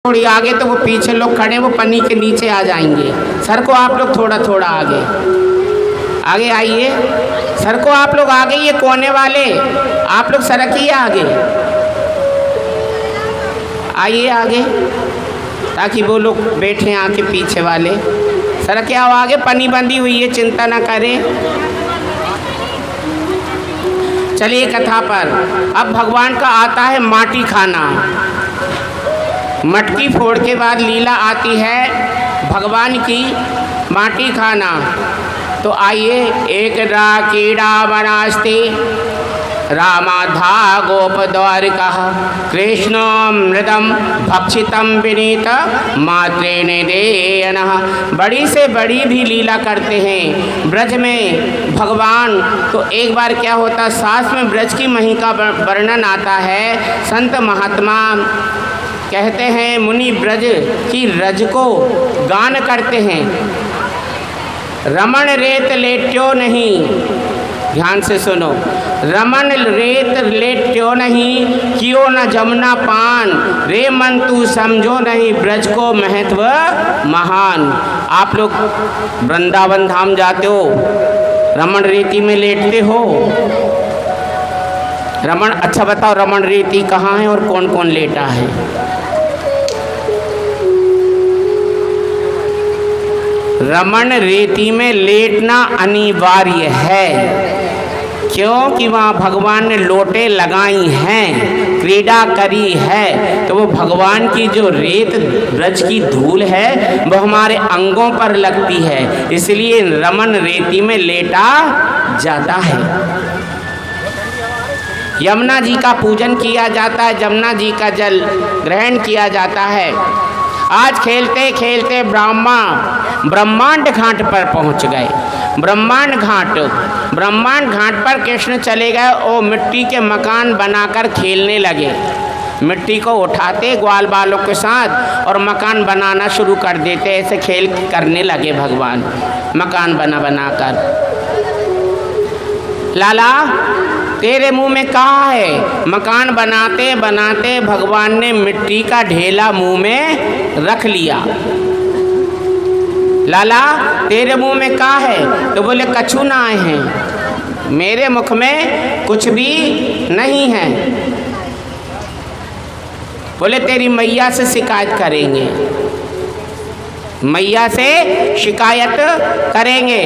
थोड़ी आगे तो वो पीछे लोग खड़े वो पन्नी के नीचे आ जाएंगे। सर को आप लोग थोड़ा थोड़ा आगे आगे आइए। सर को आप लोग आगे, ये कोने वाले आप लोग सरकिए आगे, आइए आगे ताकि वो लोग बैठे आके पीछे वाले। सर क्या हो आगे, पन्नी बंधी हुई है, चिंता ना करें। चलिए कथा पर। अब भगवान का आता है माटी खाना। मटकी फोड़ के बाद लीला आती है भगवान की माटी खाना। तो आइए, एक कीड़ा वनास्ति रामाधा गोप द्वारिका कृष्ण मृदम भक्षितम विनीत मात्रेण देयनः। बड़ी से बड़ी भी लीला करते हैं ब्रज में भगवान। तो एक बार क्या होता, सास में ब्रज की मही का वर्णन आता है। संत महात्मा कहते हैं मुनि ब्रज की रज को गान करते हैं। रमण रेत लेट्यो नहीं, ध्यान से सुनो, रमन रेत लेट्यो नहीं, कियो न जमुना पान, रे मन तू समझो नहीं, ब्रज को महत्व महान। आप लोग वृंदावन धाम जाते हो, रमन रेती में लेटते हो। रमन, अच्छा बताओ रमन रेती कहाँ है और कौन कौन लेटा है? रमन रेती में लेटना अनिवार्य है, क्योंकि वहाँ भगवान ने लोटे लगाई हैं, क्रीड़ा करी है। तो वो भगवान की जो रेत ब्रज की धूल है वो हमारे अंगों पर लगती है, इसलिए रमन रेती में लेटा जाता है। यमुना जी का पूजन किया जाता है, जमुना जी का जल ग्रहण किया जाता है। आज खेलते खेलते ब्रह्मांड घाट पर पहुंच गए। ब्रह्मांड घाट पर कृष्ण चले गए और मिट्टी के मकान बनाकर खेलने लगे। मिट्टी को उठाते ग्वाल बालों के साथ और मकान बनाना शुरू कर देते। ऐसे खेल करने लगे भगवान, मकान बनाकर। लाला तेरे मुंह में कहाँ है? मकान बनाते बनाते भगवान ने मिट्टी का ढेला मुंह में रख लिया। लाला तेरे मुंह में कहाँ है? तो बोले कछु ना आए हैं, मेरे मुख में कुछ भी नहीं है। बोले तेरी मैया से शिकायत करेंगे, मैया से शिकायत करेंगे।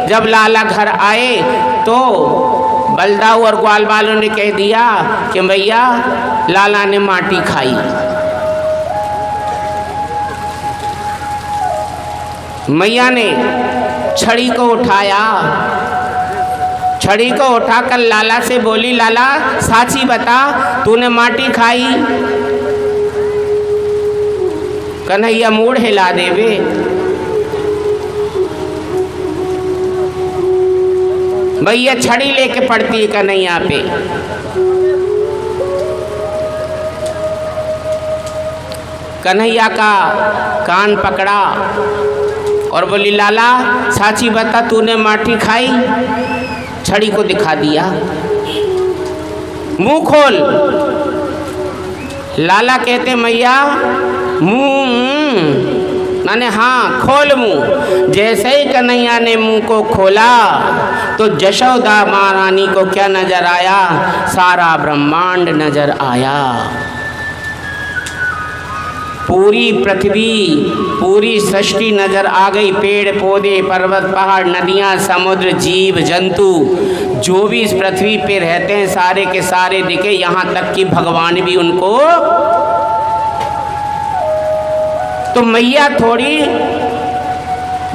जब लाला घर आए तो बलदाऊ और ग्वाल बालों ने कह दिया कि भैया लाला ने माटी खाई। मैया ने छड़ी को उठाया, छड़ी को उठाकर लाला से बोली, लाला साची बता तूने माटी खाई? कन्हैया मूड हिला देवे। भैया छड़ी लेके पड़ती है कन्हैया पे। कन्हैया का कान पकड़ा और बोली, लाला साची बता तूने माटी खाई? छड़ी को दिखा दिया, मुंह खोल। लाला कहते मैया मुंह, मैंने हाँ खोल मुंह। जैसे ही कन्हैया ने मुंह को खोला तो जशोदा महारानी को क्या नजर आया? सारा ब्रह्मांड नजर आया। पूरी पृथ्वी, पूरी सृष्टि नजर आ गई। पेड़ पौधे, पर्वत पहाड़, नदियाँ, समुद्र, जीव जंतु जो भी इस पृथ्वी पे रहते हैं सारे के सारे दिखे। यहाँ तक कि भगवान भी उनको। तो मैया थोड़ी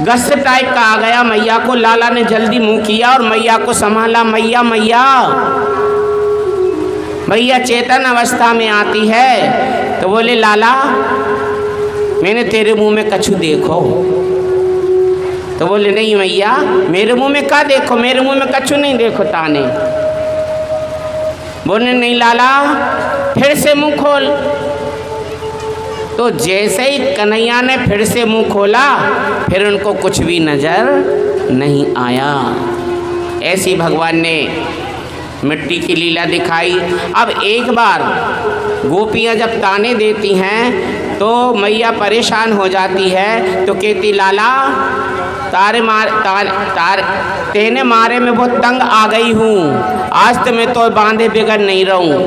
गस्से टाइप का आ गया मैया को। लाला ने जल्दी मुंह किया और मैया को संभाला। मैया चेतन अवस्था में आती है तो बोले, लाला मैंने तेरे मुंह में कछु देखो? तो बोले नहीं मैया मेरे मुंह में क्या देखो, मेरे मुंह में कछु नहीं देखो ताने। बोले नहीं लाला फिर से मुंह खोल। तो जैसे ही कन्हैया ने फिर से मुंह खोला फिर उनको कुछ भी नजर नहीं आया। ऐसी भगवान ने मिट्टी की लीला दिखाई। अब एक बार गोपियाँ जब ताने देती हैं तो मैया परेशान हो जाती है, तो कहती लाला तेने मारे में बहुत तंग आ गई हूँ, आज तो मैं तो बांधे बिगड़ नहीं रहूँ।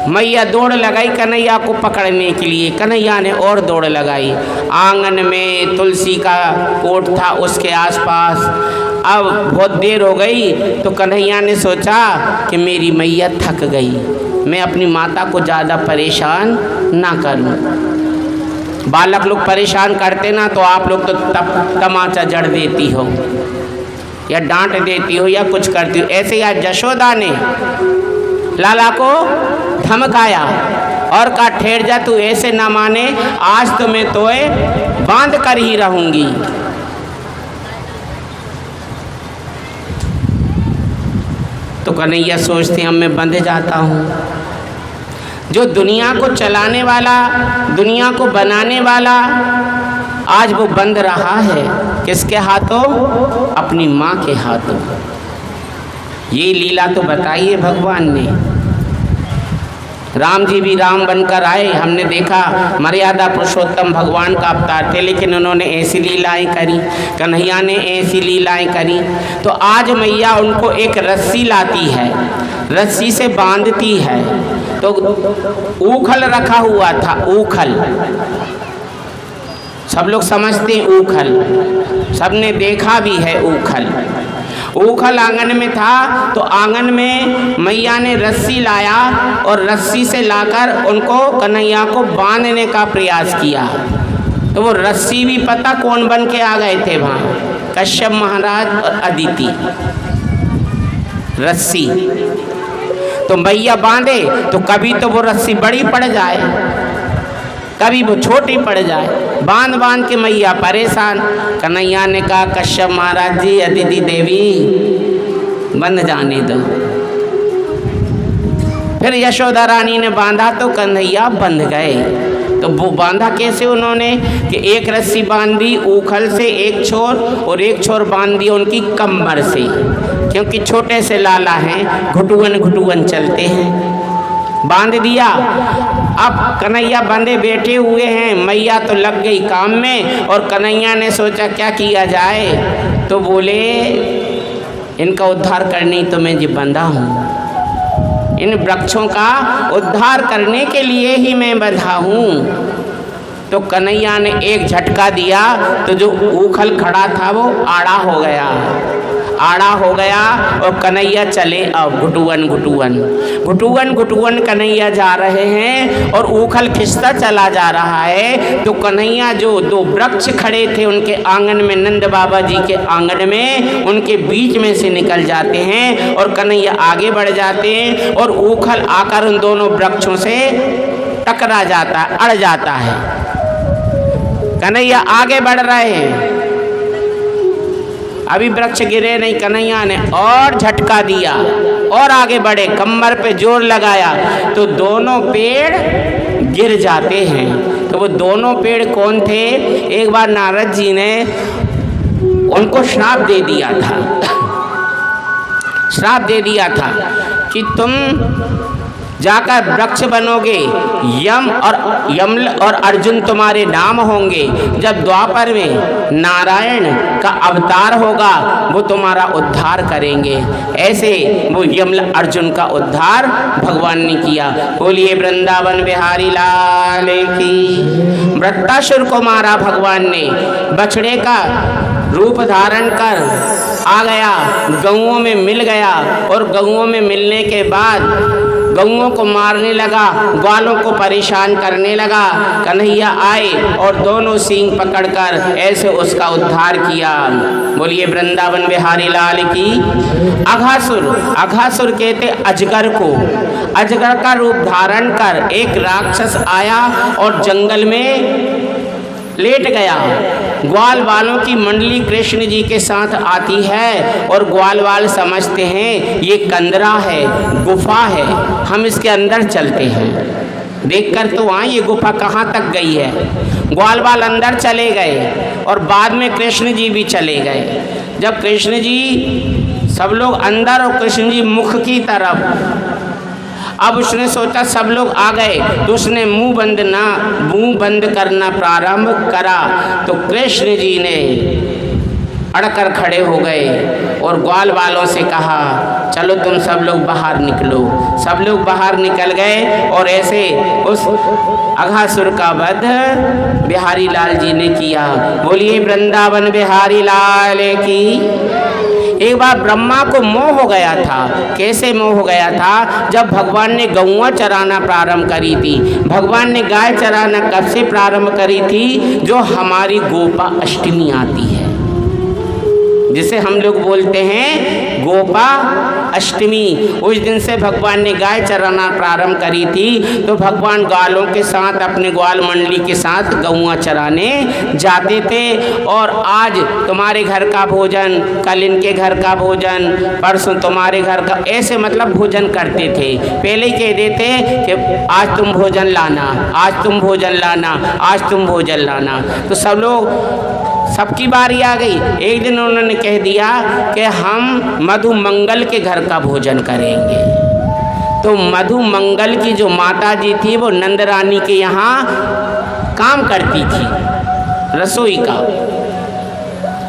मैया दौड़ लगाई कन्हैया को पकड़ने के लिए, कन्हैया ने और दौड़ लगाई। आंगन में तुलसी का कोट था, उसके आसपास। अब बहुत देर हो गई तो कन्हैया ने सोचा कि मेरी मैया थक गई, मैं अपनी माता को ज़्यादा परेशान ना करूं। बालक लोग परेशान करते ना तो आप लोग तो तमाचा जड़ देती हो या डांट देती हो या कुछ करती हो। ऐसे ही आज यशोदा ने लाला को धमकाया और कहा ठहर जा, तू ऐसे ना माने, आज तो मैं तोए बांध कर ही रहूंगी। तो कन्हैया सोचते हम मैं बंध जाता हूँ। जो दुनिया को चलाने वाला, दुनिया को बनाने वाला, आज वो बंध रहा है किसके हाथों? अपनी माँ के हाथों। ये लीला तो बताई है भगवान ने। राम जी भी राम बनकर आए, हमने देखा मर्यादा पुरुषोत्तम भगवान का अवतार थे, लेकिन उन्होंने ऐसी लीलाएं करी, कन्हैया ने ऐसी लीलाएं करी। तो आज मैया उनको एक रस्सी लाती है, रस्सी से बांधती है। तो ऊखल रखा हुआ था, ऊखल सब लोग समझते हैं, ऊखल सबने देखा भी है। ऊखल आंगन में था, तो आंगन में मैया ने रस्सी लाया और रस्सी से लाकर उनको कन्हैया को बांधने का प्रयास किया। तो वो रस्सी भी पता कौन बन के आ गए थे वहाँ? कश्यप महाराज और अदिति। रस्सी तो मैया बांधे तो कभी तो वो रस्सी बड़ी पड़ जाए, कभी वो छोटी पड़ जाए, बांध बांध के मैया परेशान। कन्हैया ने कहा कश्यप महाराज जी, अदिति देवी बंध जाने दो। फिर यशोदा रानी ने बांधा तो कन्हैया बंध गए। तो वो बांधा कैसे उन्होंने कि एक रस्सी बांधी ऊखल से एक छोर और एक छोर बांध दी उनकी कमर से, क्योंकि छोटे से लाला हैं, घुटुअन घुटुअन चलते हैं। बांध दिया। अब कन्हैया बंधे बैठे हुए हैं, मैया तो लग गई काम में और कन्हैया ने सोचा क्या किया जाए। तो बोले इनका उद्धार करने तो मैं जी बंधा हूँ, इन वृक्षों का उद्धार करने के लिए ही मैं बंधा हूँ। तो कन्हैया ने एक झटका दिया तो जो ऊखल खड़ा था वो आड़ा हो गया, आड़ा हो गया और कन्हैया चले अब घुटुअन घुटुअन घुटुअन घुटुअन कन्हैया जा रहे हैं और ऊखल खिंचता चला जा रहा है। तो कन्हैया जो दो वृक्ष खड़े थे उनके आंगन में, नंद बाबा जी के आंगन में, उनके बीच में से निकल जाते हैं और कन्हैया आगे बढ़ जाते हैं और ऊखल आकर उन दोनों वृक्षों से टकरा जाता है, अड़ जाता है। कन्हैया आगे बढ़ रहे हैं, अभी वृक्ष गिरे नहीं, कन्हैया ने और झटका दिया और आगे बढ़े, कमर पे जोर लगाया तो दोनों पेड़ गिर जाते हैं। तो वो दोनों पेड़ कौन थे? एक बार नारद जी ने उनको श्राप दे दिया था, श्राप दे दिया था कि तुम जाकर वृक्ष बनोगे, यमल और अर्जुन तुम्हारे नाम होंगे। जब द्वापर में नारायण का अवतार होगा वो तुम्हारा उद्धार करेंगे। ऐसे वो यमल अर्जुन का उद्धार भगवान ने किया। बोलिए वृंदावन बिहारी लाल की। वृत्तासुर को मारा भगवान ने, बछड़े का रूप धारण कर आ गया, गऊओं में मिल गया और गऊओं में मिलने के बाद गऊओं को मारने लगा, ग्वालों को परेशान करने लगा। कन्हैया आए और दोनों सींग पकड़कर ऐसे उसका उद्धार किया। बोलिए वृंदावन बिहारी लाल की। अघासुर, अघासुर कहते अजगर को, अजगर का रूप धारण कर एक राक्षस आया और जंगल में लेट गया। ग्वाल वालों की मंडली कृष्ण जी के साथ आती है और ग्वाल वाल समझते हैं ये कंदरा है, गुफा है, हम इसके अंदर चलते हैं। देखकर तो वहाँ ये गुफा कहाँ तक गई है। ग्वाल वाल अंदर चले गए और बाद में कृष्ण जी भी चले गए। जब कृष्ण जी, सब लोग अंदर और कृष्ण जी मुख की तरफ, अब उसने सोचा सब लोग आ गए तो उसने मुंह बंद करना प्रारंभ करा। तो कृष्ण जी ने अड़कर खड़े हो गए और ग्वाल वालों से कहा चलो तुम सब लोग बाहर निकलो। सब लोग बाहर निकल गए और ऐसे उस अघासुर का वध बिहारी लाल जी ने किया। बोलिए वृंदावन बिहारी लाल की। एक बार ब्रह्मा को मोह हो गया था। कैसे मोह हो गया था? जब भगवान ने गौआं चराना प्रारंभ करी थी। भगवान ने गाय चराना कब से प्रारंभ करी थी? जो हमारी गोपा अष्टमी आती है, जिसे हम लोग बोलते हैं गोपा अष्टमी। उस दिन से भगवान ने गाय चराना प्रारंभ करी थी। तो भगवान ग्वालों के साथ, अपने ग्वाल मंडली के साथ गौआं चराने जाते थे। और आज तुम्हारे घर का भोजन, कल इनके घर का भोजन, परसों तुम्हारे घर का, ऐसे मतलब भोजन करते थे। पहले ही कह देते कि आज तुम भोजन लाना, आज तुम भोजन लाना, आज तुम भोजन लाना। तो सब लोग, सबकी बारी आ गई। एक दिन उन्होंने कह दिया कि हम मधुमंगल के घर का भोजन करेंगे। तो मधुमंगल की जो माता जी थी वो नंद रानी के यहाँ काम करती थी, रसोई का।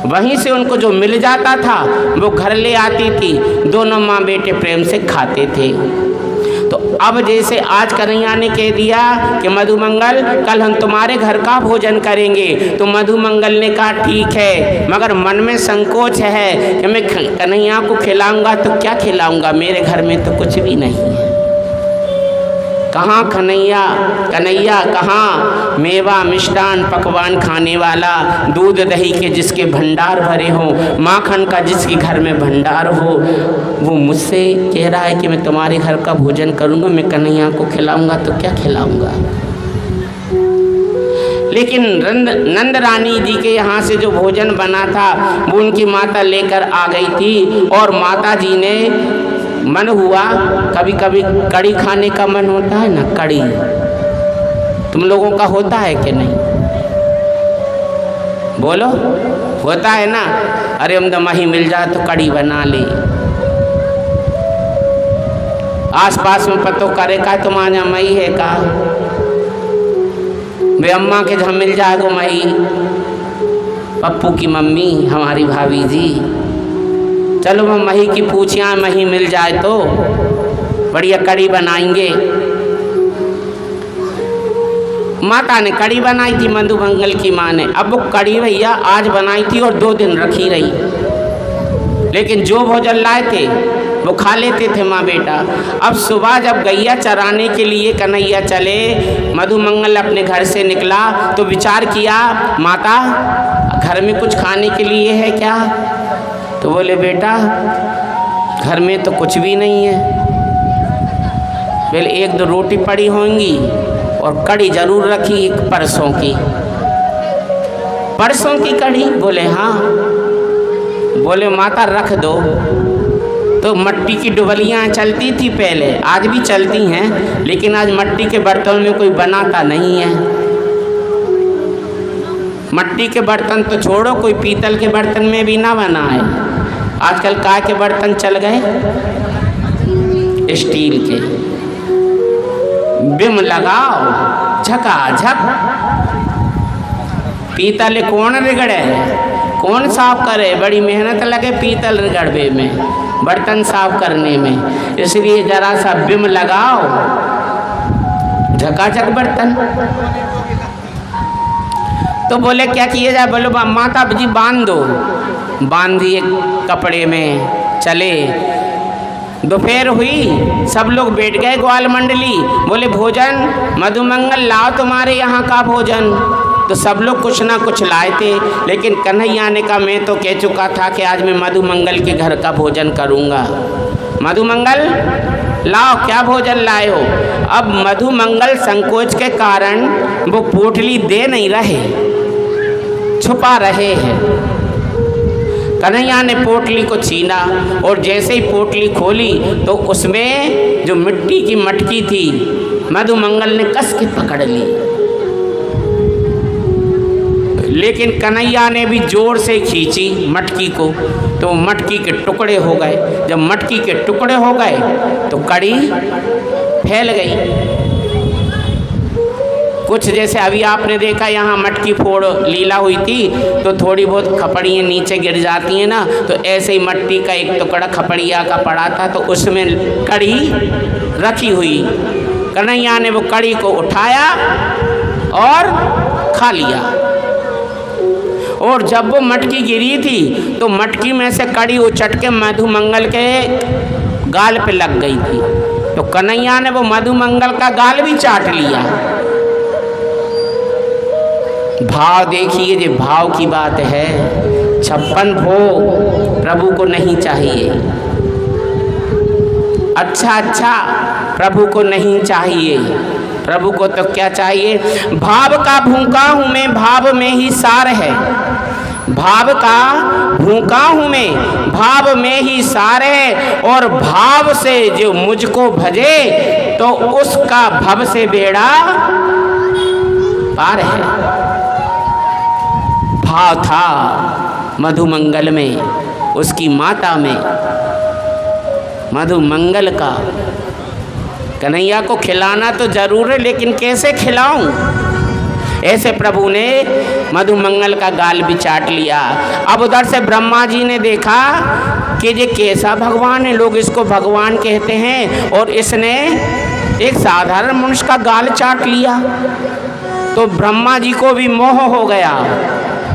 वहीं से उनको जो मिल जाता था वो घर ले आती थी। दोनों माँ बेटे प्रेम से खाते थे। तो अब जैसे आज कन्हैया ने कह दिया कि मधुमंगल कल हम तुम्हारे घर का भोजन करेंगे, तो मधुमंगल ने कहा ठीक है, मगर मन में संकोच है कि मैं कन्हैया को खिलाऊंगा तो क्या खिलाऊंगा, मेरे घर में तो कुछ भी नहीं है। कहाँ कन्हैया कहाँ मेवा मिष्ठान पकवान खाने वाला, दूध दही के जिसके भंडार भरे हों, माखन का जिसके घर में भंडार हो, वो मुझसे कह रहा है कि मैं तुम्हारे घर का भोजन करूँगा, मैं कन्हैया को खिलाऊंगा तो क्या खिलाऊंगा। लेकिन नंद रानी जी के यहाँ से जो भोजन बना था वो उनकी माता लेकर आ गई थी। और माता जी ने मन हुआ, कभी कभी कड़ी खाने का मन होता है ना, कड़ी तुम लोगों का होता है कि नहीं? बोलो, होता है ना? अरे हम दमाही मिल जाए तो कड़ी बना ले। आस पास में पतो करे का तुम्हारा मई है का, वे अम्मा के जहाँ मिल जाए तो मई, पप्पू की मम्मी, हमारी भाभी जी, चलो हम मही की पूछियाँ मही मिल जाए तो बढ़िया कड़ी बनाएंगे। माता ने कड़ी बनाई थी, मधुमंगल की माँ ने। अब वो कड़ी भैया आज बनाई थी और 2 दिन रखी रही, लेकिन जो भोजन लाए थे वो खा लेते थे माँ बेटा। अब सुबह जब गैया चराने के लिए कन्हैया चले, मधुमंगल अपने घर से निकला तो विचार किया, माता घर में कुछ खाने के लिए है क्या? तो बोले बेटा घर में तो कुछ भी नहीं है। बोले 1-2 रोटी पड़ी होंगी और कड़ी जरूर रखी, एक परसों की कड़ी। बोले हाँ। बोले माता रख दो। तो मट्टी की डुबलियाँ चलती थी पहले, आज भी चलती हैं, लेकिन आज मट्टी के बर्तन में कोई बनाता नहीं है। मट्टी के बर्तन तो छोड़ो, कोई पीतल के बर्तन में भी ना बनाए। आजकल काय के बर्तन चल गए, स्टील के। बिम लगाओ झकाझक, पीतल कौन रिगड़े, कौन साफ करे, बड़ी मेहनत लगे पीतल रिगड़वे में, बर्तन साफ करने में। इसलिए जरा सा बिम लगाओ, झकाझक बर्तन। तो बोले क्या किया जाए? बोलो माता जी बांध दो। बांध दिए कपड़े में, चले। दोपहर हुई, सब लोग बैठ गए ग्वाल मंडली। बोले भोजन मधुमंगल लाओ तुम्हारे यहाँ का भोजन। तो सब लोग कुछ ना कुछ लाए थे, लेकिन कन्हैया ने कहा मैं तो कह चुका था कि आज मैं मधुमंगल के घर का भोजन करूँगा। मधुमंगल लाओ, क्या भोजन लाए हो? अब मधुमंगल संकोच के कारण वो पोटली दे नहीं रहे, छुपा रहे हैं। कन्हैया ने पोटली को छीना और जैसे ही पोटली खोली तो उसमें जो मिट्टी की मटकी थी मधुमंगल ने कस के पकड़ ली। लेकिन कन्हैया ने भी जोर से खींची मटकी को, तो मटकी के टुकड़े हो गए। जब मटकी के टुकड़े हो गए तो कड़ी फैल गई। कुछ जैसे अभी आपने देखा यहाँ मटकी फोड़ लीला हुई थी तो थोड़ी बहुत खपड़ियाँ नीचे गिर जाती हैं ना, तो ऐसे ही मट्टी का एक टुकड़ा खपड़िया का पड़ा था तो उसमें कड़ी रखी हुई। कन्हैया ने वो कड़ी को उठाया और खा लिया। और जब वो मटकी गिरी थी तो मटकी में से कड़ी उचट के मधुमंगल के गाल पे लग गई थी। तो कन्हैया ने वो मधुमंगल का गाल भी चाट लिया। भाव देखिए, ये भाव की बात है। 56 भोग प्रभु को नहीं चाहिए, अच्छा प्रभु को नहीं चाहिए। प्रभु को तो क्या चाहिए? भाव का भूखा हूँ मैं, भाव में ही सार है। भाव का भूखा हूँ मैं, भाव में ही सार है। और भाव से जो मुझको भजे तो उसका भव से बेड़ा पार है। भाव था मधुमंगल में, उसकी माता में मधुमंगल का। कन्हैया को खिलाना तो जरूर है, लेकिन कैसे खिलाऊं? ऐसे प्रभु ने मधुमंगल का गाल भी चाट लिया। अब उधर से ब्रह्मा जी ने देखा कि ये कैसा भगवान है, लोग इसको भगवान कहते हैं और इसने एक साधारण मनुष्य का गाल चाट लिया। तो ब्रह्मा जी को भी मोह हो गया,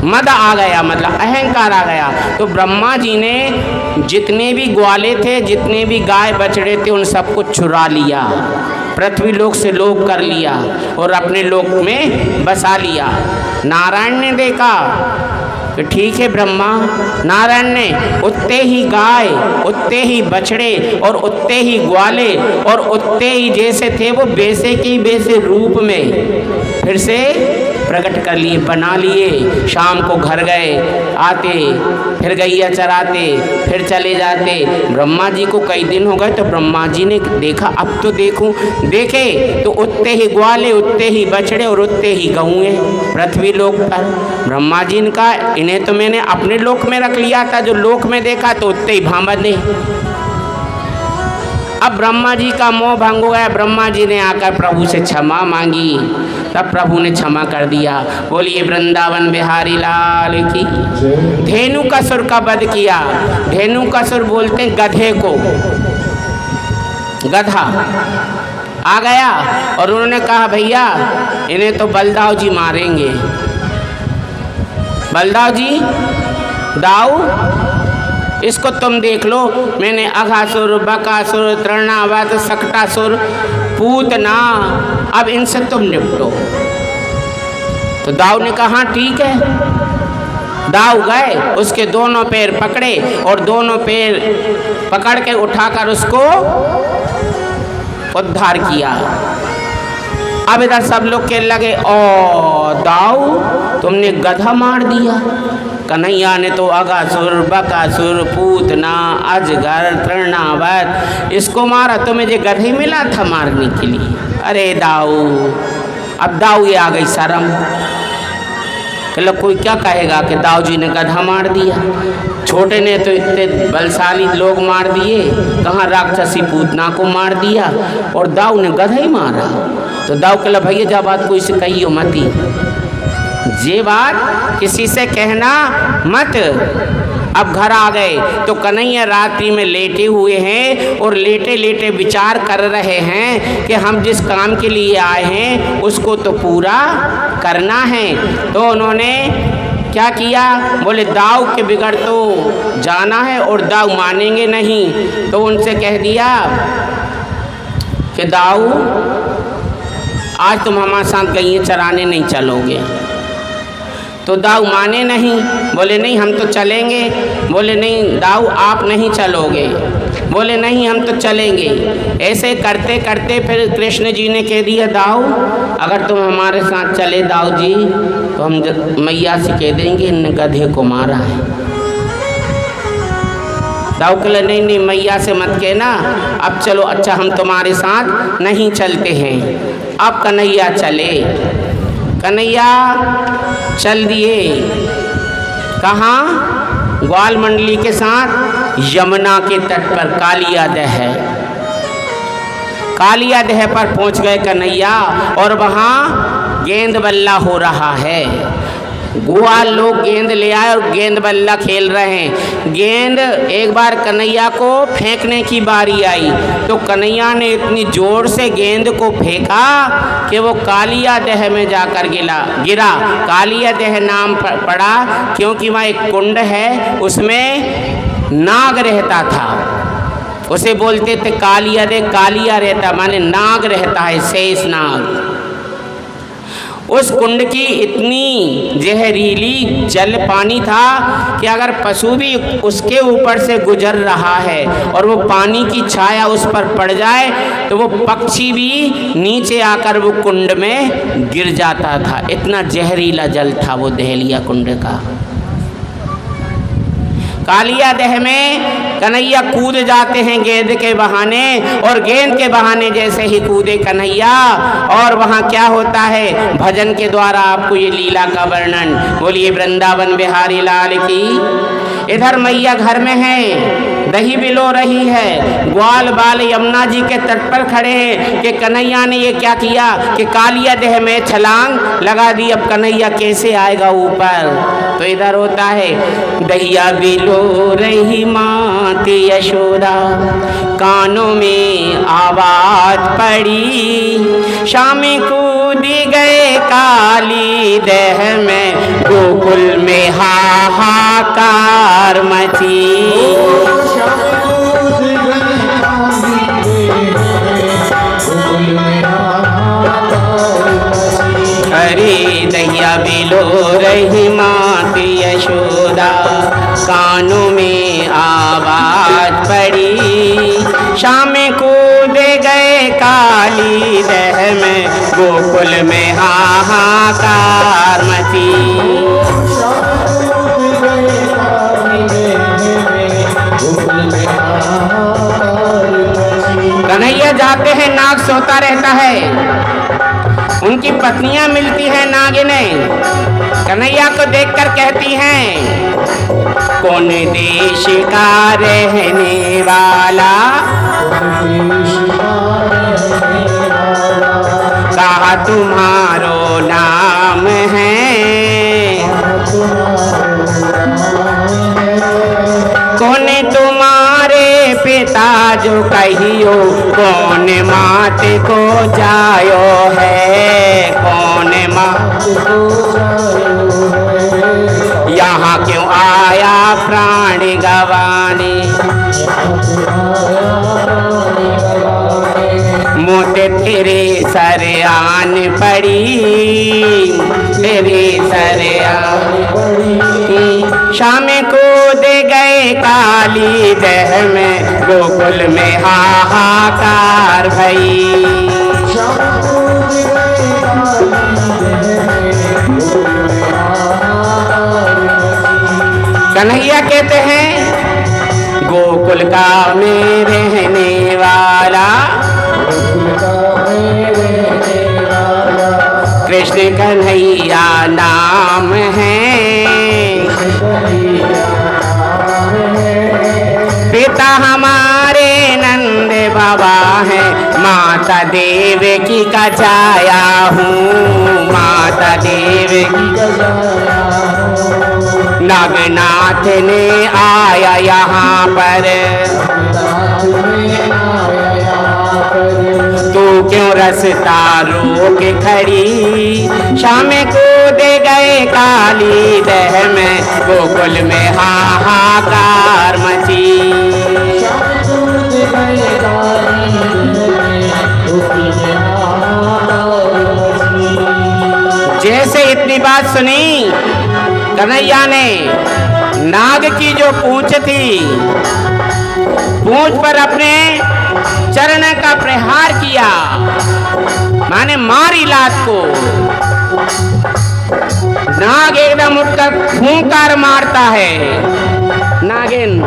मद आ गया, मतलब अहंकार आ गया। तो ब्रह्मा जी ने जितने भी ग्वाले थे, जितने भी गाय बछड़े थे, उन सबको चुरा लिया, पृथ्वी लोक से लोक कर लिया और अपने लोक में बसा लिया। नारायण ने देखा तो ठीक है ब्रह्मा, नारायण ने उतने ही गाय, उतने ही बछड़े और उतने ही ग्वाले और उतने ही जैसे थे वो वैसे के वैसे रूप में फिर से प्रकट कर लिए, बना लिए। शाम को घर गए, आते फिर गैया चराते, फिर चले जाते। ब्रह्मा जी को कई दिन हो गए तो ब्रह्मा जी ने देखा अब तो देखूं, देखे तो उतने ही ग्वाले, उतने ही बछड़े और उतने ही गऊँ पृथ्वी लोक पर। ब्रह्मा जी ने कहा इन्हें तो मैंने अपने लोक में रख लिया था, जो लोक में देखा तो उतने ही भामदे। अब ब्रह्मा जी का मोह भंग हो गया। ब्रह्मा जी ने आकर प्रभु से क्षमा मांगी, तब प्रभु ने क्षमा कर दिया। बोलिए वृंदावन बिहारी लाल की। धेनुकासुर का वध किया। धेनुकासुर बोलते हैं गधे को, गधा आ गया और उन्होंने कहा भैया इन्हें तो बलदाव जी मारेंगे। बलदाव जी दाऊ इसको तुम देख लो, मैंने अघासुर, बकासुर, तृणावत, सकटासुर, पूतना, अब इनसे तुम निपटो। तो दाऊ ने कहा ठीक है। दाऊ गए, उसके दोनों पैर पकड़े और दोनों पैर पकड़ के उठाकर उसको उद्धार किया। अब इधर सब लोग कहने लगे ओ दाऊ तुमने गधा मार दिया। कन्हैया ने तो अघासुर, बकासुर, पूतना, अजगर, तृणावत इसको मारा, तो मुझे गधे मिला था मारने के लिए। अरे दाऊ, अब दाऊ ये आ गई शर्म, कि कोई क्या कहेगा कि दाऊ जी ने गधा मार दिया। छोटे ने तो इतने बलशाली लोग मार दिए, कहाँ राक्षसी पूतना को मार दिया और दाऊ ने गधा ही मारा। तो दाऊ कहला भैया जब बात कोई से कहियो मती, ये बात किसी से कहना मत। अब घर आ गए तो कन्हैया रात्रि में लेटे हुए हैं और लेटे लेटे विचार कर रहे हैं कि हम जिस काम के लिए आए हैं उसको तो पूरा करना है। तो उन्होंने क्या किया, बोले दाऊ के बिगड़ तो जाना है और दाऊ मानेंगे नहीं। तो उनसे कह दिया कि दाऊ आज तुम हमारे साथ गईए चराने नहीं चलोगे। तो दाऊ माने नहीं, बोले नहीं हम तो चलेंगे। बोले नहीं दाऊ आप नहीं चलोगे। बोले नहीं हम तो चलेंगे। ऐसे करते करते फिर कृष्ण जी ने कह दिया दाऊ अगर तुम हमारे साथ चले दाऊ जी तो हम मैया से कह देंगे इन गधे को मारा है। दाऊ कहले नहीं नहीं मैया से मत कहना, अब चलो अच्छा हम तुम्हारे साथ नहीं चलते हैं। अब कन्हैया चले, कन्हैया चल दिए कहाँ, ग्वाल मंडली के साथ यमुना के तट पर कालिया दह है। कालिया देह पर पहुंच गए कन्हैया और वहाँ गेंद बल्ला हो रहा है। ग्वाल लोग गेंद ले आए और गेंद बल्ला खेल रहे हैं। गेंद एक बार कन्हैया को फेंकने की बारी आई तो कन्हैया ने इतनी जोर से गेंद को फेंका कि वो कालिया देह में जाकर गिरा। कालिया देह नाम पड़ा क्योंकि वहाँ एक कुंड है, उसमें नाग रहता था, उसे बोलते थे कालिया देह। कालिया रहता माने नाग रहता है, शेष नाग। उस कुंड की इतनी जहरीली जल पानी था कि अगर पशु भी उसके ऊपर से गुजर रहा है और वो पानी की छाया उस पर पड़ जाए तो वो पक्षी भी नीचे आकर वो कुंड में गिर जाता था। इतना जहरीला जल था वो दहलिया कुंड का। कालिया देह में कन्हैया कूद जाते हैं गेंद के बहाने, और गेंद के बहाने जैसे ही कूदे कन्हैया, और वहाँ क्या होता है भजन के द्वारा आपको ये लीला का वर्णन। बोलिए वृंदावन बिहारी लाल की। इधर मैया घर में है, दही बिलो रही है, ग्वाल बाल यमुना जी के तट पर खड़े हैं कि कन्हैया ने ये क्या किया कि कालिया देह में छलांग लगा दी। अब कन्हैया कैसे आएगा ऊपर? तो इधर होता है दहिया बिलो रही माती यशोदा, कानों में आवाज पड़ी, शामी कूदी गए काली देह में, गोकुल में हाहाकार मची। अरे दहिया बिलो रही मात यशोदा, कानों में आवाज पड़ी, शाम कूद गए काली देह में, गोकुल में हाहाकार मची। कन्हैया जाते हैं, नाग सोता रहता है, उनकी पत्नियां मिलती हैं नागिनें, कन्हैया को देखकर कहती हैं कौन देश का रहने वाला, कहा तुम्हारो नाम है, कौन तुम्हारे पिता जो कहियो, कौन मात को जायो है, कौन मात को यहाँ क्यों आया प्राण गवाने, मोते तेरे सर आन पड़ी, तेरे सर आन पड़ी, शाम को दे गए काली देह में, गोकुल में हाहाकार भई। कन्हैया कहते हैं गोकुल का में रहने वाला, कृष्ण कन्हैया नाम है, पिता हमारे नंद बाबा है, माता देवकी का जाया हूँ, माता देवकी का जाया हूँ, नागनाथ ने आया यहाँ पर, तू क्यों रास्ता रोक खड़ी, शाम को दे गए काली देह में, गोकुल में हाहाकार मची। जैसे इतनी बात सुनी कन्हैया ने, नाग की जो पूंछ थी, पूंछ पर अपने चरण का प्रहार किया, माने मारी लात को। नाग एकदम उठकर फूंकार मारता है, नागिन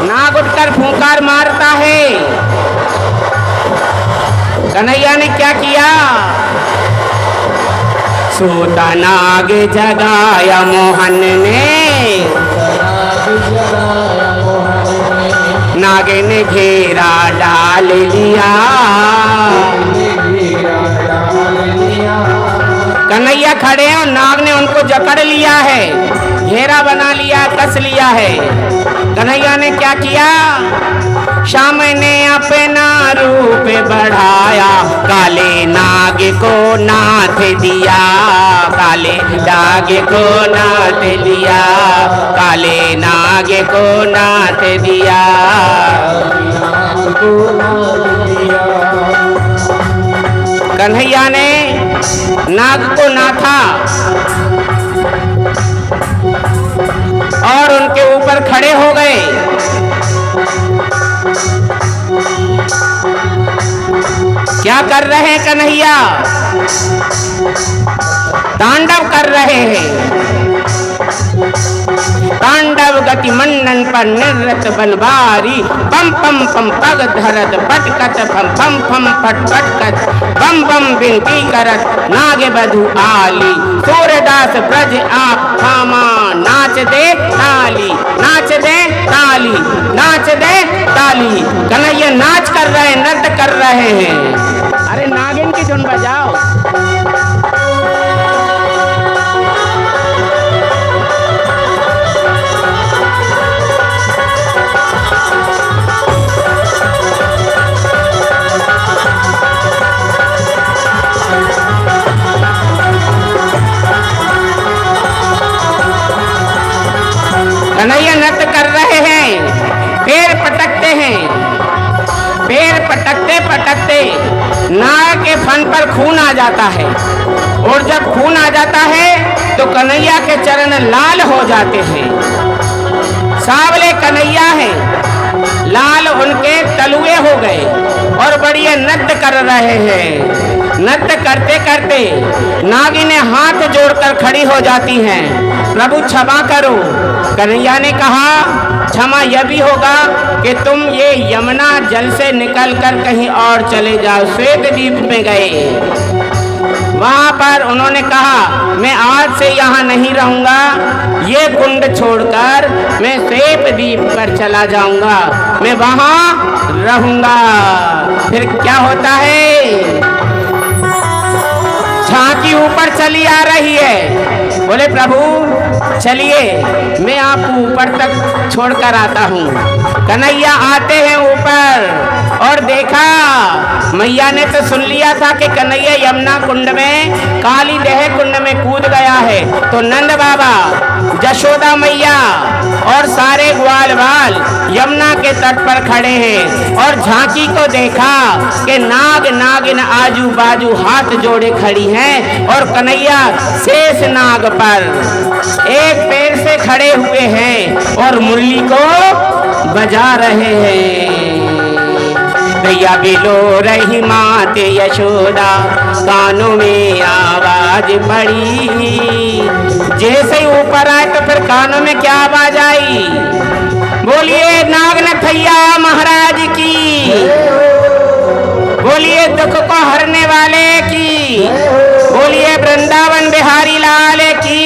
नाग उठकर फूंकार मारता है। कन्हैया ने क्या किया? सोता नाग जगाया मोहन ने, नागे ने घेरा डाल लिया। कन्हैया खड़े हैं और नाग ने उनको जकड़ लिया है, घेरा बना लिया, कस लिया है। कन्हैया ने क्या किया? श्याम ने अपना रूप बढ़ाया, काले नाग को नाथ दिया, काले नाग को नाथ दिया, काले नाग को नाथ दिया। कन्हैया ने नाग को नाथा और उनके ऊपर खड़े हो गए। क्या कर रहे हैं कन्हैया? तांडव कर रहे हैं। तांडव गति मंडन पर निर्रत बनवारी, पम पम पम पग धरत पटकत फम फम फम फट पटकत, बम बम बिनती करत नागे बधु आली, सूरदास ब्रज आप थामा, नाच दे ताली, नाच दे ताली, नाच दे ताली। कन्हैया नाच कर रहे हैं, नृत्य कर रहे हैं। अरे नागिन की धुन बजाओ। कन्हैया नृत्य कर रहे हैं, पैर पटकते हैं। पैर पटकते पटकते नाग के फन पर खून आ जाता है, और जब खून आ जाता है तो कन्हैया के चरण लाल हो जाते हैं। सांवले कन्हैया हैं, लाल उनके तलुए हो गए और बढ़िया नृत्य कर रहे हैं। नृत्य करते करते नागिनें हाथ जोड़कर खड़ी हो जाती हैं, प्रभु क्षमा करो। कन्हैया ने कहा, क्षमा यह भी होगा कि तुम ये यमुना जल से निकलकर कहीं और चले जाओ। श्वेत द्वीप में गए, वहां पर उन्होंने कहा, मैं आज से यहाँ नहीं रहूंगा, ये कुंड छोड़कर मैं श्वेत द्वीप पर चला जाऊंगा, मैं वहां रहूंगा। फिर क्या होता है? झांकी ऊपर चली आ रही है। बोले प्रभु चलिए, मैं आपको ऊपर तक छोड़कर आता हूँ। कन्हैया आते हैं ऊपर और देखा, मैया ने तो सुन लिया था कि कन्हैया यमुना कुंड में, काली देह कुंड में कूद गया है। तो नंद बाबा, जशोदा मैया और सारे ग्वाल बाल यमुना के तट पर खड़े हैं और झांकी को देखा कि नाग नागिन आजू बाजू हाथ जोड़े खड़ी हैं और कन्हैया शेष नाग पर एक पैर से खड़े हुए हैं और मुरली को बजा रहे हैं। दैया बिलो रही माते यशोदा, कानों में आवाज पड़ी। जैसे ही ऊपर आए तो फिर कानों में क्या आवाज आई? बोलिए नागनाथैया महाराज की, बोलिए दुख को हरने वाले की, बोलिए वृंदावन बिहारी लाल की।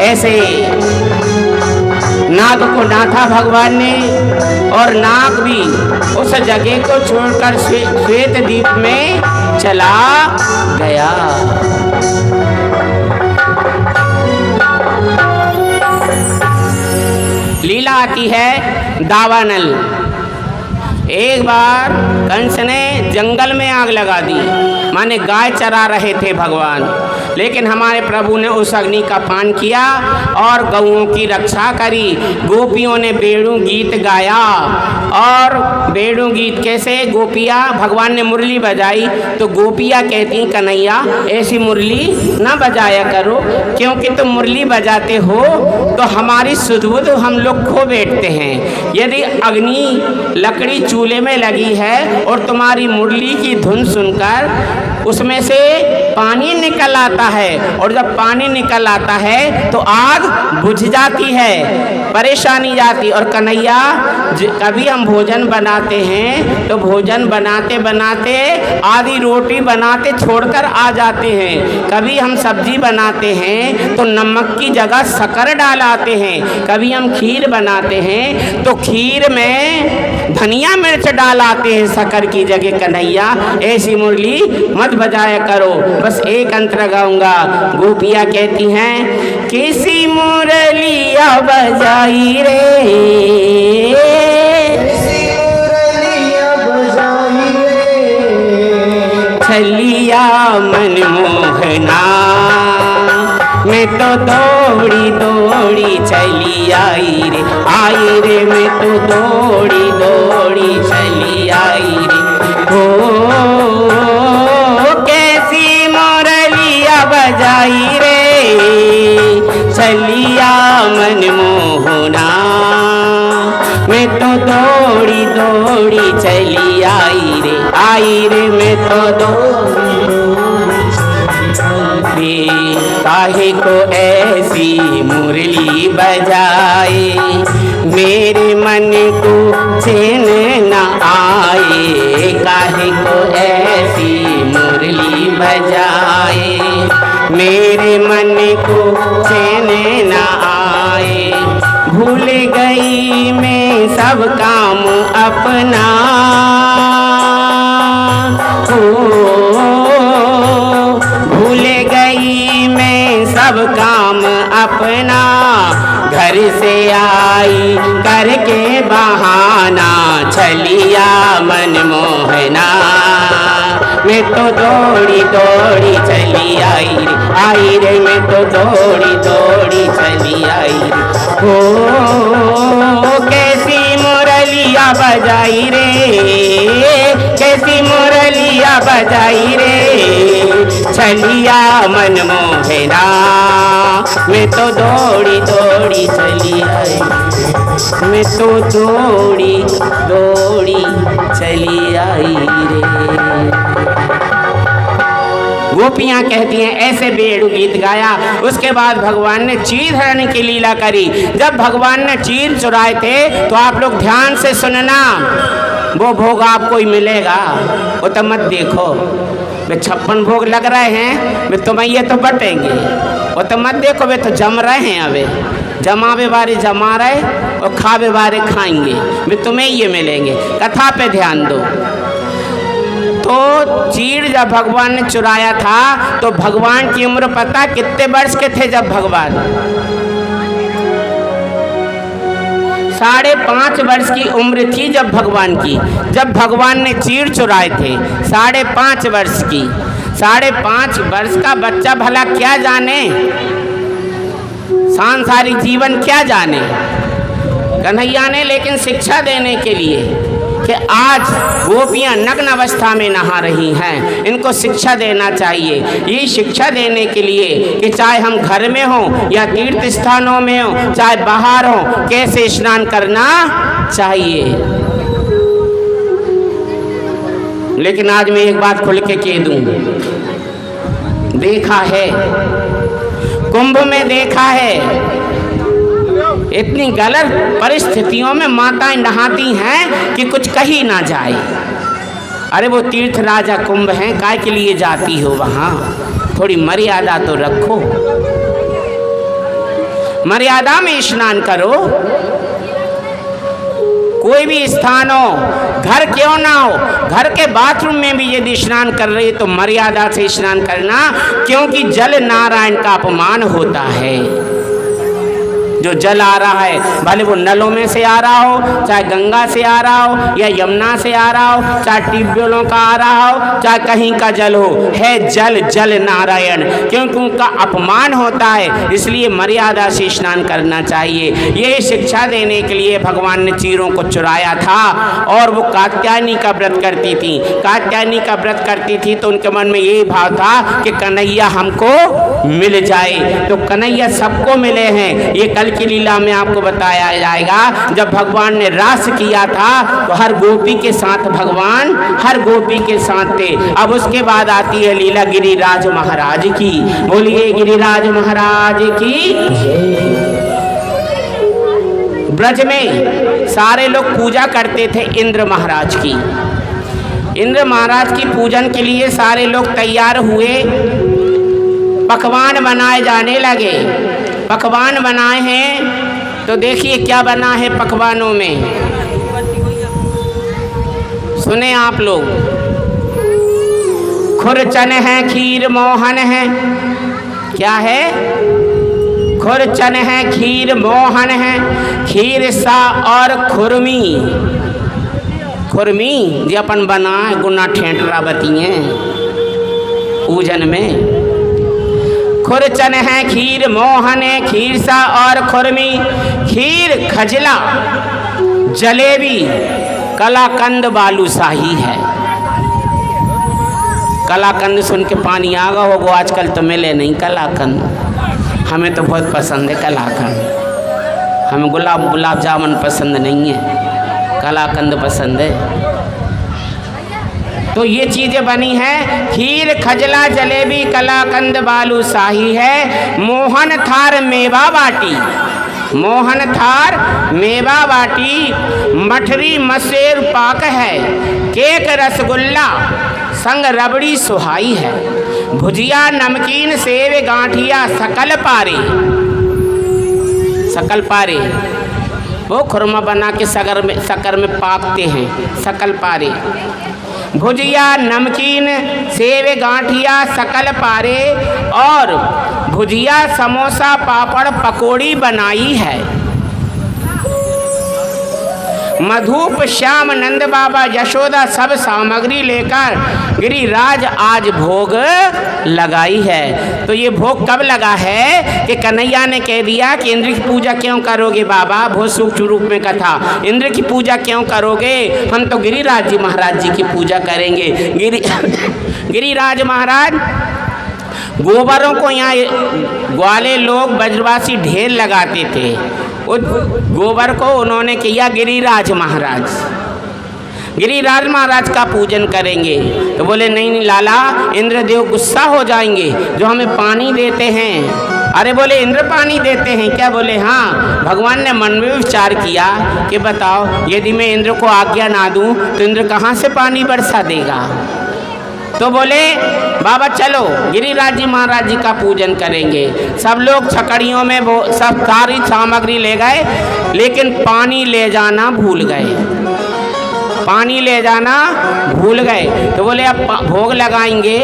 ऐसे नाग को नाथा भगवान ने, और नाग भी उस जगह को छोड़कर श्वेत द्वीप में चला गया। लीला आती है दावानल। एक बार कंस ने जंगल में आग लगा दी, माने गाय चरा रहे थे भगवान, लेकिन हमारे प्रभु ने उस अग्नि का पान किया और गौओं की रक्षा करी। गोपियों ने बेड़ू गीत गाया, और बेड़ू गीत कैसे? गोपियाँ, भगवान ने मुरली बजाई तो गोपियाँ कहती, कन्हैया ऐसी मुरली ना बजाया करो, क्योंकि तुम मुरली बजाते हो तो हमारी सुध-बुध हम लोग खो बैठते हैं। यदि अग्नि लकड़ी चूल्हे में लगी है और तुम्हारी मुरली की धुन सुनकर उसमें से पानी निकल आता है, और जब पानी निकल आता है तो आग बुझ जाती है, परेशानी जाती। और कन्हैया कभी हम भोजन बनाते हैं तो भोजन बनाते बनाते आधी रोटी बनाते छोड़कर आ जाते हैं, कभी हम सब्जी बनाते हैं तो नमक की जगह शक्कर डालाते हैं, कभी हम खीर बनाते हैं तो खीर में धनिया मिर्च डालाते हैं शक्कर की जगह। कन्हैया ऐसी मुरली मत बजाया करो। बस एक अंतर गाऊंगा। गोपियाँ कहती हैं किसी मुरलिया बजाई रे, छलिया मनमोहना, मैं तो दौड़ी दौड़ी चली आई रे, मैं तो दौड़ी दौड़ी चली आई रे। हो कैसी मुरलिया बजाई रे, चलिया मनमोहना, मैं तो दौड़ी दौड़ी चली आई रे, मैं तो दौड़ी काहे को ऐसी मुरली बजाए, मेरे मन को चैन न आए, काहे को ऐसी मुरली बजाए, मेरे मन को चैन न आए। भूल गई मैं सब काम अपना, भूल गई मैं सब काम अपना, घर से आई करके बहाना, छलिया मनमोहना, मैं तो दौड़ी दौड़ी चली आई रे, मैं तो दौड़ी दौड़ी चली आई रे। हो कैसी मुरलिया बजाई रे, कैसी मुरलिया बजाई रे, छलिया मनमोहना, मैं तो दौड़ी दौड़ी चली आई, मैं तो दौड़ी दौड़ी चली आई रे। गोपियाँ कहती हैं ऐसे बेड़ू गीत गाया। उसके बाद भगवान ने चीर हरण की लीला करी। जब भगवान ने चीर चुराए थे तो आप लोग ध्यान से सुनना, वो भोग आपको ही मिलेगा, वो तो मत देखो। वे 56 भोग लग रहे हैं, वे तुम्हें ये तो बटेंगे, वो तो मत देखो, वे तो जम रहे हैं। अबे जमावे बारे जमा रहे और खावे बारे खाएंगे, वे तुम्हें ये मिलेंगे। कथा पे ध्यान दो। तो चीड़ जब भगवान ने चुराया था तो भगवान की उम्र पता कितने वर्ष के थे? जब भगवान 5.5 वर्ष की उम्र थी जब भगवान की, जब भगवान ने चीड़ चुराए थे 5.5 वर्ष की। 5.5 वर्ष का बच्चा भला क्या जाने, सांसारिक जीवन क्या जाने। कन्हैया ने लेकिन शिक्षा देने के लिए कि आज गोपियाँ नग्न अवस्था में नहा रही हैं, इनको शिक्षा देना चाहिए। ये शिक्षा देने के लिए कि चाहे हम घर में हों या तीर्थ स्थानों में हों, चाहे बाहर हों, कैसे स्नान करना चाहिए। लेकिन आज मैं एक बात खुल के कह दूं, देखा है कुंभ में, देखा है इतनी गलत परिस्थितियों में माताएं नहाती हैं कि कुछ कही ना जाए। अरे वो तीर्थ राजा कुंभ हैं, काय के लिए जाती हो वहाँ? थोड़ी मर्यादा तो रखो, मर्यादा में स्नान करो। कोई भी स्थान हो, घर क्यों ना हो, घर के बाथरूम में भी यदि स्नान कर रही तो मर्यादा से स्नान करना, क्योंकि जल नारायण का अपमान होता है। जो जल आ रहा है, भले वो नलों में से आ रहा हो, चाहे गंगा से आ रहा हो या यमुना से आ रहा हो, चाहे ट्यूबवेलों का आ रहा हो, चाहे कहीं का जल हो, है जल जल नारायण, क्योंकि उनका अपमान होता है। इसलिए मर्यादा से स्नान करना चाहिए। ये शिक्षा देने के लिए भगवान ने चीरों को चुराया था। और वो कात्यायनी का व्रत करती थी, कात्यायनी का व्रत करती थी तो उनके मन में यही भाव था कि कन्हैया हमको मिल जाए। तो कन्हैया सबको मिले हैं। ये कल की लीला में आपको बताया जाएगा। जब भगवान ने रास किया था तो हर गोपी के साथ भगवान हर गोपी के साथ थे। अब उसके बाद आती है लीला गिरिराज महाराज की। बोलिए गिरिराज महाराज की। ब्रज में सारे लोग पूजा करते थे इंद्र महाराज की। इंद्र महाराज की पूजन के लिए सारे लोग तैयार हुए। पकवान बनाए जाने लगे। पकवान बनाए हैं तो देखिए क्या बना है पकवानों में, सुने आप लोग। खुरचन है, खीर मोहन है। क्या है? खुरचन है, खीर मोहन है, खीर सा और खुरमी। खुरमी जी अपन बना गुना ठेंटरा बतिए पूजन में। खुरचन है, खीर मोहन है, खीर सा और खुरमी, खीर खजला जलेबी कलाकंद बालूशाही है। कलाकंद सुन के पानी आ गया होगा। आजकल तो मिले नहीं कलाकंद। हमें तो बहुत पसंद है कलाकंद। हमें गुलाब जामुन पसंद नहीं है, कलाकंद पसंद है। तो ये चीज़ें बनी हैं। खीर खजला जलेबी कलाकंद बालूशाही है। मोहन थार मेवा बाटी, मोहन थार मेवा बाटी, मठरी मसेर पाक है, केक रसगुल्ला संग रबड़ी सुहाई है, भुजिया नमकीन सेव गांठिया सकल पारे। सकल पारे वो खुरमा बना के शक्कर में पाकते हैं, सकल पारे। भुजिया नमकीन सेव गांठिया सकल पारे और भुजिया समोसा पापड़ पकौड़ी बनाई है। मधुप श्याम नंद बाबा यशोदा सब सामग्री लेकर गिरिराज आज भोग लगाई है। तो ये भोग कब लगा है कि कन्हैया ने कह दिया कि इंद्र की पूजा क्यों करोगे बाबा। बहुत सूक्ष्म रूप में कथा, इंद्र की पूजा क्यों करोगे, हम तो गिरिराज जी महाराज जी की पूजा करेंगे। गिरिराज महाराज गोबरों को यहाँ ग्वाले लोग ब्रजवासी ढेर लगाते थे। उस गोबर को उन्होंने किया गिरिराज महाराज। गिरिराज महाराज का पूजन करेंगे। तो बोले नहीं नहीं लाला, इंद्रदेव गुस्सा हो जाएंगे जो हमें पानी देते हैं। अरे बोले इंद्र पानी देते हैं क्या? बोले हाँ। भगवान ने मन में विचार किया कि बताओ यदि मैं इंद्र को आज्ञा ना दूं तो इंद्र कहाँ से पानी बरसा देगा। तो बोले बाबा चलो गिरिराज जी महाराज जी का पूजन करेंगे। सब लोग छकड़ियों में वो सब सारी सामग्री ले गए, लेकिन पानी ले जाना भूल गए। पानी ले जाना भूल गए। तो बोले अब भोग लगाएंगे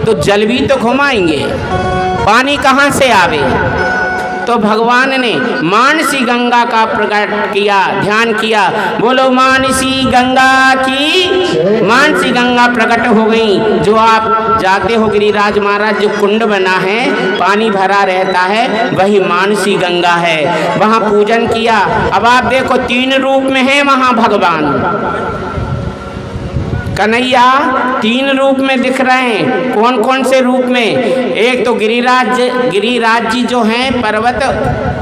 तो जल भी तो घुमाएंगे, पानी कहाँ से आवे। तो भगवान ने मानसी गंगा का प्रकट किया, ध्यान किया। बोलो मानसी गंगा की। मानसी गंगा प्रकट हो गई। जो आप जाते हो गिरिराज महाराज जो कुंड बना है, पानी भरा रहता है, वही मानसी गंगा है। वहाँ पूजन किया। अब आप देखो 3 रूप में है वहाँ भगवान कन्हैया 3 रूप में दिख रहे हैं। कौन कौन से रूप में? एक तो गिरिराज जी जो हैं पर्वत,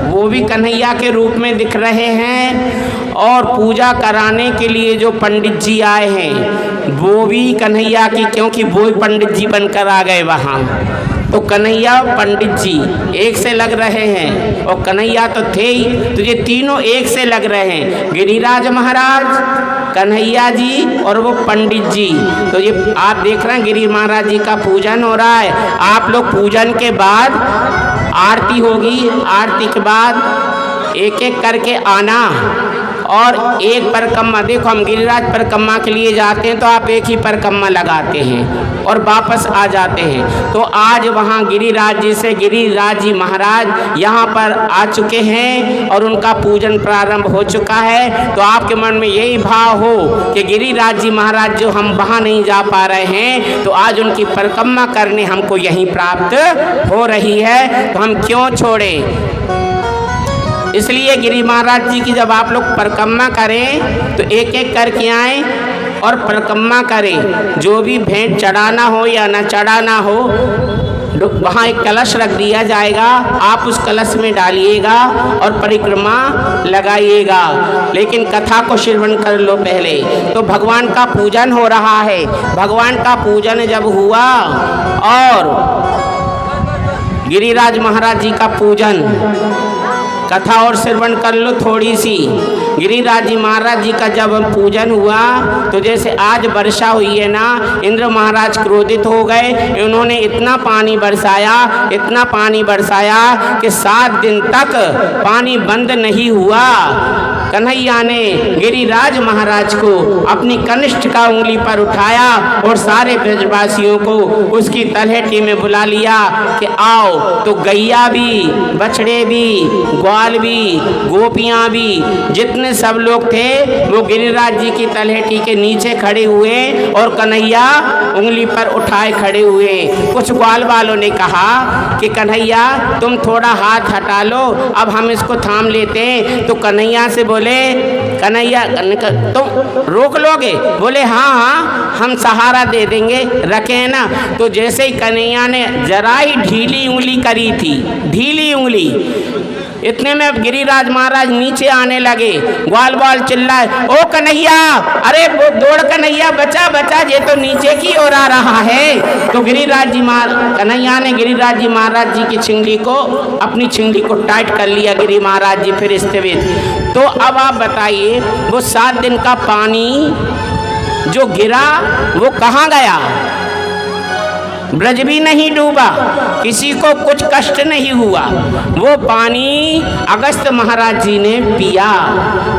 वो भी कन्हैया के रूप में दिख रहे हैं। और पूजा कराने के लिए जो पंडित जी आए हैं वो भी कन्हैया की, क्योंकि वो पंडित जी बनकर आ गए वहाँ। तो कन्हैया पंडित जी एक से लग रहे हैं और कन्हैया तो थे ही। तो ये तीनों एक से लग रहे हैं, गिरिराज महाराज, कन्हैया जी और वो पंडित जी। तो ये आप देख रहे हैं गिरि महाराज जी का पूजन हो रहा है। आप लोग पूजन के बाद आरती होगी, आरती के बाद एक एक करके आना और एक परिक्रमा। देखो हम गिरिराज परिक्रमा के लिए जाते हैं तो आप एक ही परिक्रमा लगाते हैं और वापस आ जाते हैं। तो आज वहाँ गिरिराज जी से गिरिराज जी महाराज यहाँ पर आ चुके हैं और उनका पूजन प्रारंभ हो चुका है। तो आपके मन में यही भाव हो कि गिरिराज जी महाराज जो हम वहाँ नहीं जा पा रहे हैं, तो आज उनकी परिक्रमा करने हमको यहीं प्राप्त हो रही है, तो हम क्यों छोड़ें। इसलिए गिरि महाराज जी की जब आप लोग परिक्रमा करें तो एक एक करके आएँ और परिक्रमा करें। जो भी भेंट चढ़ाना हो या न चढ़ाना हो, वहाँ एक कलश रख दिया जाएगा, आप उस कलश में डालिएगा और परिक्रमा लगाइएगा। लेकिन कथा को श्रवण कर लो पहले। तो भगवान का पूजन हो रहा है। भगवान का पूजन जब हुआ और गिरिराज महाराज जी का पूजन, कथा और श्रवण कर लो थोड़ी सी। गिरिराज जी महाराज जी का जब पूजन हुआ तो जैसे आज वर्षा हुई है ना, इंद्र महाराज क्रोधित हो गए। उन्होंने इतना पानी बरसाया, इतना पानी बरसाया कि 7 दिन तक पानी बंद नहीं हुआ। कन्हैया ने गिरिराज महाराज को अपनी कनिष्ठ का उंगली पर उठाया और सारे ब्रजवासियों को उसकी तलहटी में बुला लिया कि आओ। तो गैया भी, बछड़े भी, ग्वाल भी, गोपियाँ भी, जितने सब लोग थे वो गिरिराज जी की तलहटी के नीचे खड़े हुए और कन्हैया उंगली पर उठाए खड़े हुए। कुछ ग्वाल वालों ने कहा कि कन्हैया तुम थोड़ा हाथ हटा लो, अब हम इसको थाम लेते हैं। तो कन्हैया से बोले, कन्हैया तुम रोक लोगे? बोले हाँ हाँ हम सहारा दे देंगे, रखे ना। तो जैसे ही कन्हैया ने जरा ही ढीली उंगली करी थी, ढीली उंगली, इतने में गिरिराज महाराज नीचे आने लगे। ग्वाल बाल चिल्लाए, ओ कन्हैया, अरे वो दौड़ कन्हैया, बचा बचा, ये तो नीचे की ओर आ रहा है। तो गिरिराज जी कन्हैया ने गिरिराज जी महाराज जी की छिंगली को, अपनी छिंगली को टाइट कर लिया। गिरि महाराज जी फिर स्थित। तो अब आप बताइए, वो 7 दिन का पानी जो गिरा वो कहाँ गया? ब्रज भी नहीं डूबा, किसी को कुछ कष्ट नहीं हुआ। वो पानी अगस्त महाराज जी ने पिया,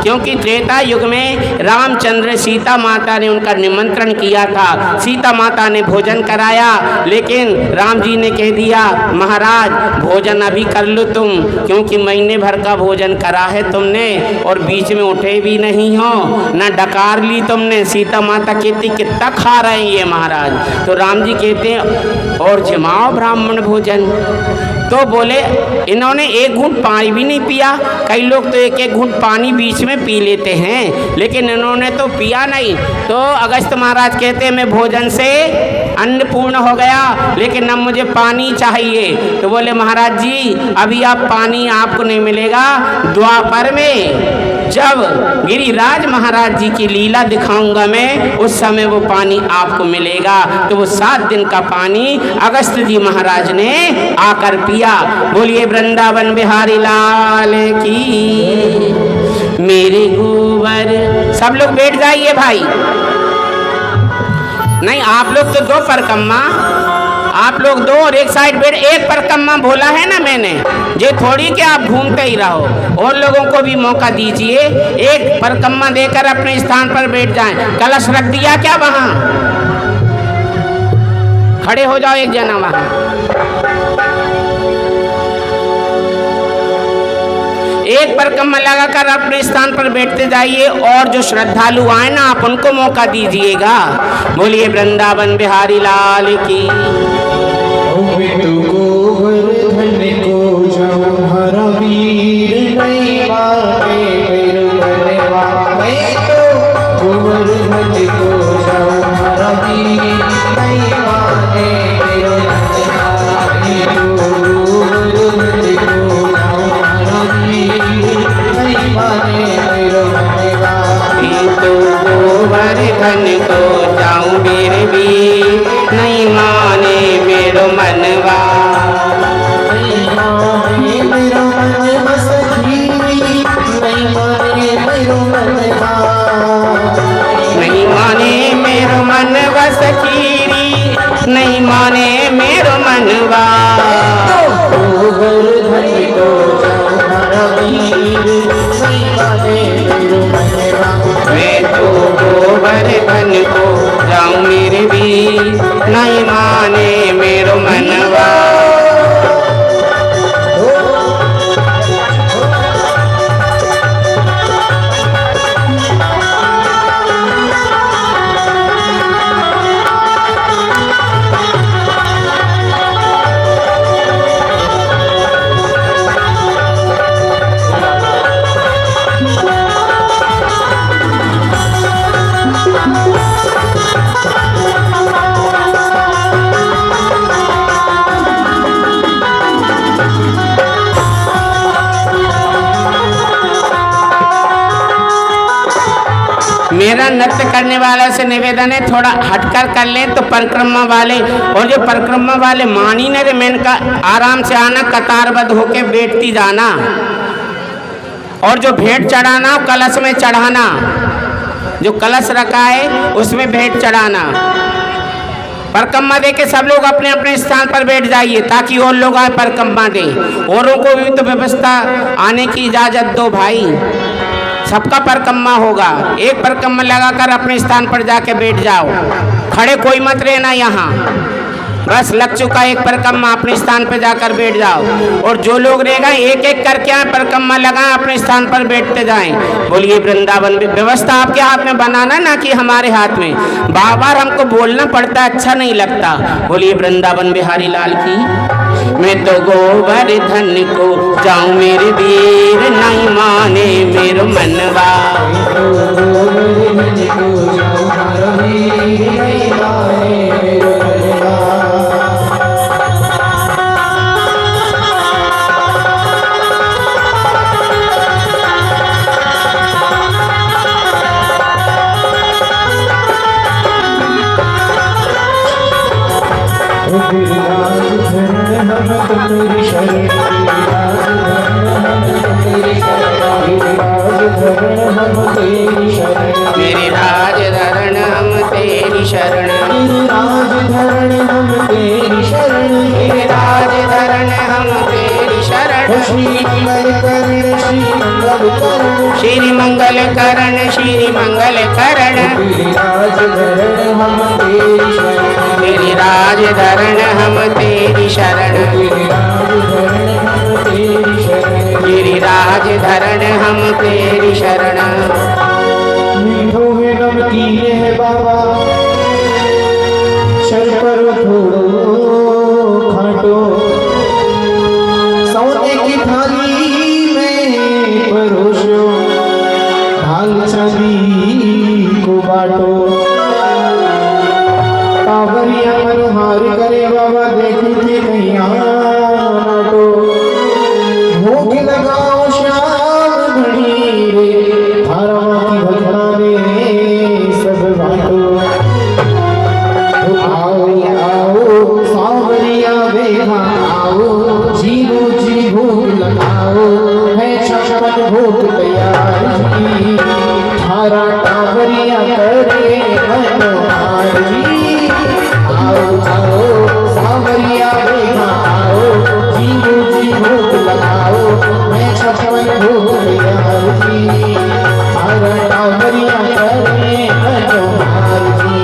क्योंकि त्रेता युग में रामचंद्र सीता माता ने उनका निमंत्रण किया था। सीता माता ने भोजन कराया, लेकिन राम जी ने कह दिया महाराज भोजन अभी कर लो तुम, क्योंकि महीने भर का भोजन करा है तुमने और बीच में उठे भी नहीं हो, ना डकार ली तुमने। सीता माता कहती कितना खा रहे हैं ये महाराज। तो राम जी कहते हैं और जमाओ ब्राह्मण भोजन। तो बोले इन्होंने एक घूंट पानी भी नहीं पिया। कई लोग तो एक एक घूंट पानी बीच में पी लेते हैं, लेकिन इन्होंने तो पिया नहीं। तो अगस्त महाराज कहते हैं मैं भोजन से अन्न पूर्ण हो गया, लेकिन अब मुझे पानी चाहिए। तो बोले महाराज जी अभी आप पानी आपको नहीं मिलेगा, द्वापर में जब गिरिराज महाराज जी की लीला दिखाऊंगा मैं, उस समय वो पानी आपको मिलेगा। तो वो 7 दिन का पानी अगस्त जी महाराज ने आकर पिया। बोलिए वृंदावन बिहारी लाल की। मेरे गोबर, सब लोग बैठ जाइए भाई। नहीं आप लोग तो 2 परिक्रमा, आप लोग 2 और एक साइड बैठ। एक परिक्रमा बोला है ना मैंने, ये थोड़ी कि आप घूमते ही रहो, और लोगों को भी मौका दीजिए। एक परिक्रमा देकर अपने स्थान पर बैठ जाएं। कलश रख दिया क्या वहाँ? खड़े हो जाओ एक जना वहाँ। एक परिक्रमा लगाकर अपने स्थान पर बैठते जाइए, और जो श्रद्धालु आए ना आप उनको मौका दीजिएगा। बोलिए वृंदावन बिहारी लाल की। धन को जाऊं मेरे भी, नहीं माने मेरो मनवा। नहीं माने मेरो मनवा सखीरी, नहीं माने मेरो मनवा। नहीं माने मेरो मनवा सखीरी, नहीं माने मेरो मनवा। धन को जाऊं हरा वीर, नहीं माने मेरो मनवा। मैं तो गोबर बन को जाऊं मेरे भी, नहीं माने मेरो मनवा। मेरा नृत्य करने वाले से निवेदन है थोड़ा हटकर कर लें तो परिक्रमा वाले, और जो परिक्रमा वाले मानी न रे मैंने का आराम से आना, कतारबद्ध होके बैठती जाना, और जो भेंट चढ़ाना कलश में चढ़ाना, जो कलश रखा है उसमें भेंट चढ़ाना। परिक्रमा दे के सब लोग अपने अपने स्थान पर बैठ जाइए ताकि और लोग आए परिक्रमा दे, औरों को भी तो व्यवस्था आने की इजाजत दो भाई, सबका परिक्रमा होगा। एक परिक्रमा लगाकर अपने स्थान पर जाके बैठ जाओ, खड़े कोई मत रहना यहाँ, बस लग चुका एक परिक्रमा, अपने स्थान पर जाकर बैठ जाओ। और जो लोग रह गए एक एक करके आए परिक्रमा लगाएं, अपने स्थान पर बैठते जाएं। बोलिए वृंदावन। व्यवस्था आपके हाथ में बनाना, ना कि हमारे हाथ में। बार बार हमको बोलना पड़ता, अच्छा नहीं लगता। बोलिए वृंदावन बिहारी लाल की। मैं तो गोवर्धन को जाऊं मेरे वीर, नहीं माने मेरो मनवा। मेरी राज धरण हम तेरी शरण, मेरी राज धरण हम तेरी शरण। श्री मंगल करण श्री मंगल करण, मेरी राज धरण हम तेरी शरण, मेरी राज धरण हम तेरी शरण। मीठो है नमकीन है बाबा, शर्कर थोड़ो खाटो, सोने की थाली में परोसो, ढाल चांदी को बांटो। कांवरिया मनोहार करे बाबा, देखी थी कहीं नाटो। भोग लगाओ श्याम घड़ी रे, थारा की भजना में सब बांटो। आओ आओ सांवरिया बेहा आओ, जीरो जी भोग लगाओ, है 56 भोग तैयार जी। थारा कांवरिया करे मनोहार जी। आओ आओ सांवरिया बेहा आओ, जीरो जी भोग लगाओ, है 56 भोग तैयार जी। थारा कांवरिया करे मनोहार जी।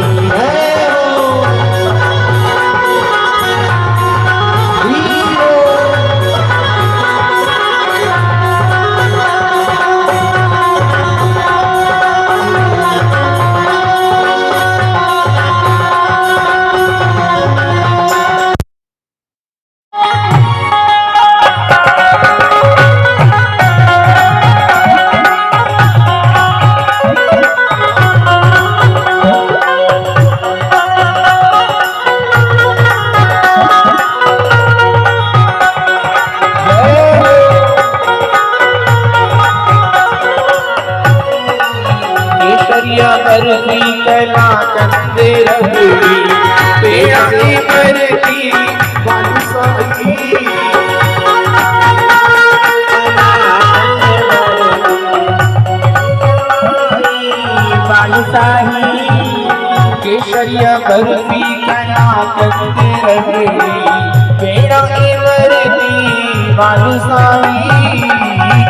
केसरिया बर्फी कना करते रहे, पेड़ा की बर्फी बालूशाही।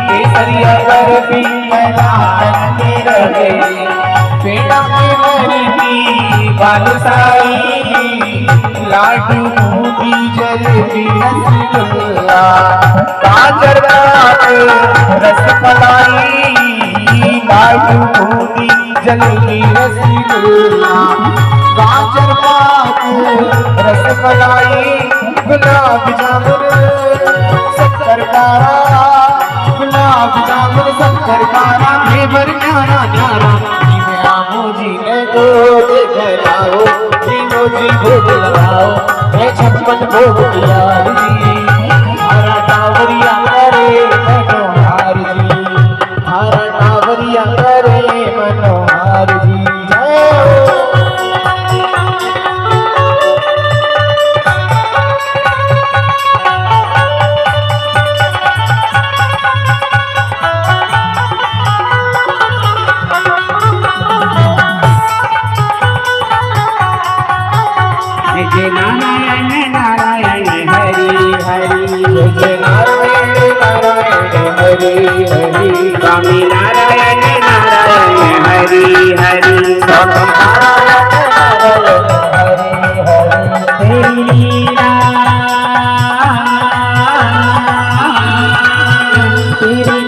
केसरिया बर्फी कना करते रहे, पेड़ा की बर्फी बालूशाही। लाडू बूंदी जलेबी रसगुल्ला, गाजर पाक रसमलाई। लाडू बूंदी जलेबी रसगुल्ला, गाजर पाक रसमलाई। गुलाब जामुन शक्कर पारा, गुलाब जामुन शक्कर पारा। घेवर न्यारा न्यारा, जी ने गोद कराओ, तीनों जी भोग लगाओ, है 56 भोग तैयार जी। हरा कांवरिया करे मनोहार जी, हरा कांवरिया करे मनोहार जी। जय नारायण नारायण हरि हरि जय नारायण नारायण हरि हरि स्वामी नारायण नारायण हरि हरि स्वामी नारायण नारायण हरि हरि तेरी